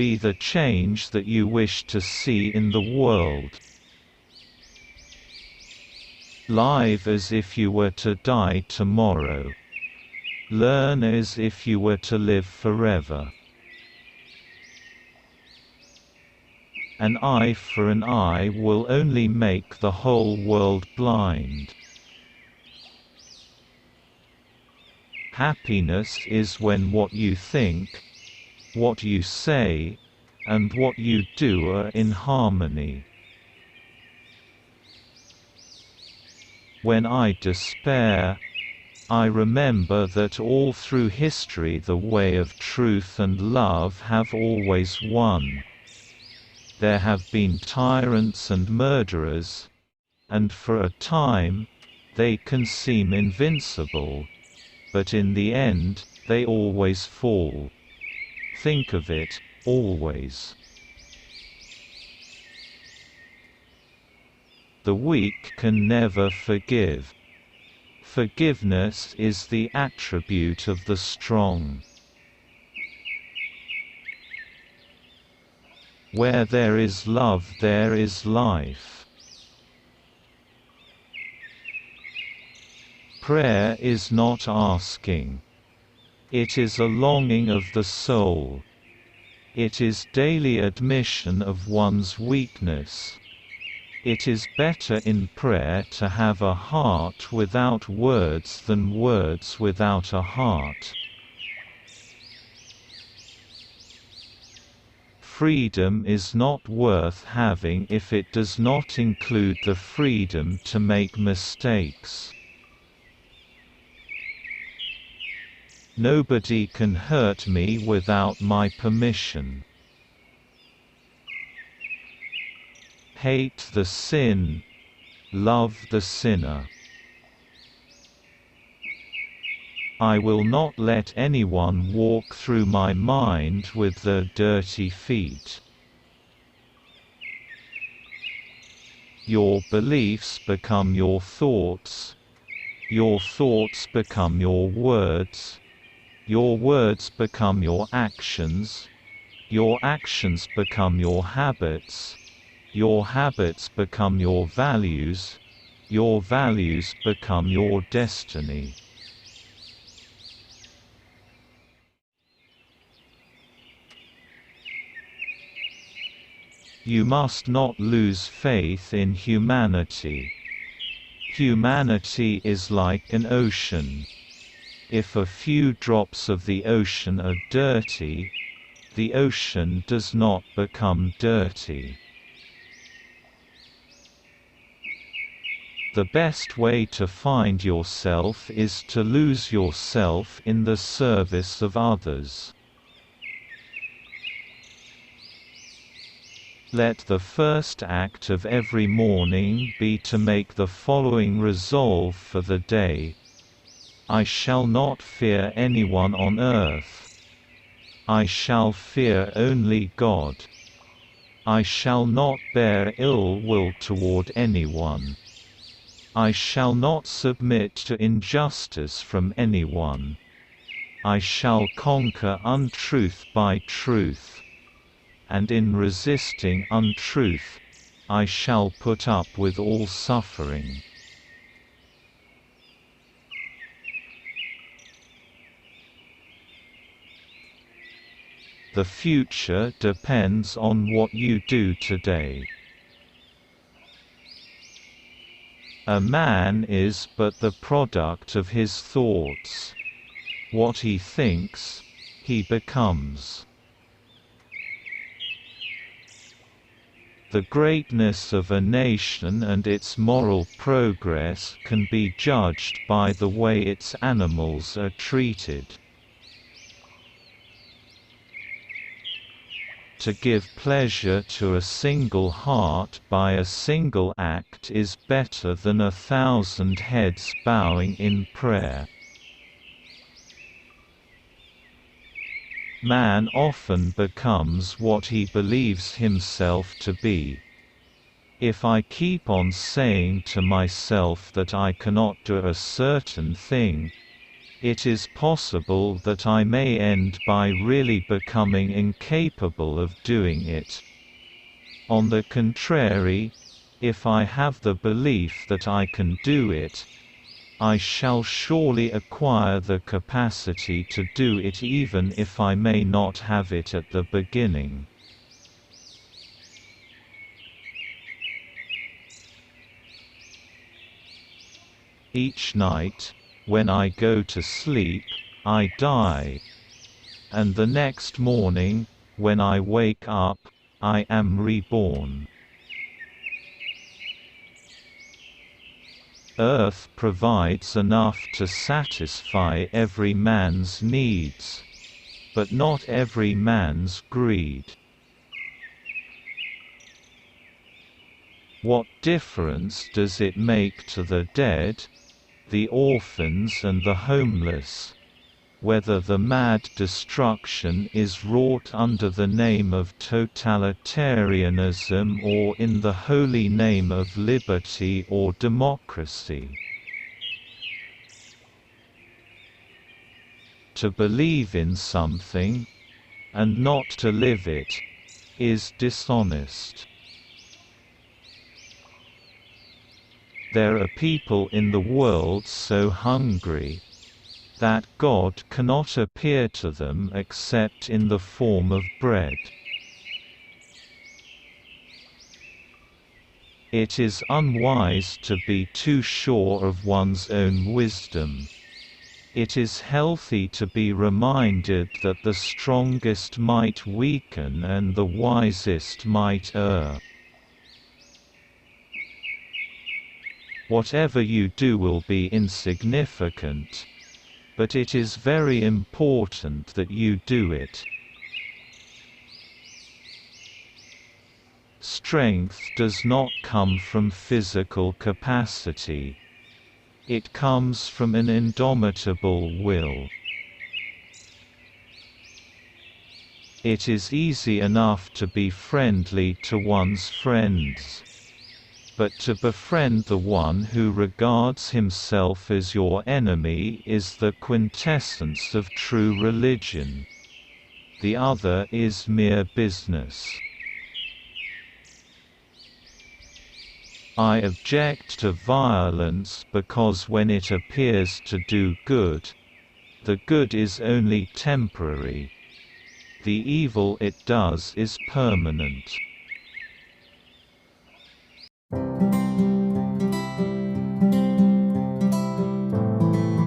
be the change that you wish to see in the world. Live as if you were to die tomorrow. Learn as if you were to live forever. An eye for an eye will only make the whole world blind. Happiness is when what you think, what you say, and what you do are in harmony. When I despair, I remember that all through history the way of truth and love have always won. There have been tyrants and murderers, and for a time, they can seem invincible, but in the end, they always fall. Think of it, always. The weak can never forgive. Forgiveness is the attribute of the strong. Where there is love, there is life. Prayer is not asking. It is a longing of the soul. It is daily admission of one's weakness. It is better in prayer to have a heart without words than words without a heart. Freedom is not worth having if it does not include the freedom to make mistakes. Nobody can hurt me without my permission. Hate the sin, love the sinner. I will not let anyone walk through my mind with their dirty feet. Your beliefs become your thoughts become your words become your actions become your habits become your values become your destiny. You must not lose faith in humanity. Humanity is like an ocean. If a few drops of the ocean are dirty, the ocean does not become dirty. The best way to find yourself is to lose yourself in the service of others. Let the first act of every morning be to make the following resolve for the day: I shall not fear anyone on earth. I shall fear only God. I shall not bear ill will toward anyone. I shall not submit to injustice from anyone. I shall conquer untruth by truth. And in resisting untruth, I shall put up with all suffering. The future depends on what you do today. A man is but the product of his thoughts. What he thinks, he becomes. The greatness of a nation and its moral progress can be judged by the way its animals are treated. To give pleasure to a single heart by a single act is better than 1,000 heads bowing in prayer. Man often becomes what he believes himself to be. If I keep on saying to myself that I cannot do a certain thing, It is possible that I may end by really becoming incapable of doing it. On the contrary, if I have the belief that I can do it, I shall surely acquire the capacity to do it even if I may not have it at the beginning. Each night, when I go to sleep, I die. And the next morning, when I wake up, I am reborn. Earth provides enough to satisfy every man's needs, but not every man's greed. What difference does it make to the dead, the orphans and the homeless, whether the mad destruction is wrought under the name of totalitarianism or in the holy name of liberty or democracy? To believe in something, and not to live it, is dishonest. There are people in the world so hungry that God cannot appear to them except in the form of bread. It is unwise to be too sure of one's own wisdom. It is healthy to be reminded that the strongest might weaken and the wisest might err. Whatever you do will be insignificant, but it is very important that you do it. Strength does not come from physical capacity. It comes from an indomitable will. It is easy enough to be friendly to one's friends, but to befriend the one who regards himself as your enemy is the quintessence of true religion. The other is mere business. I object to violence because when it appears to do good, the good is only temporary. The evil it does is permanent.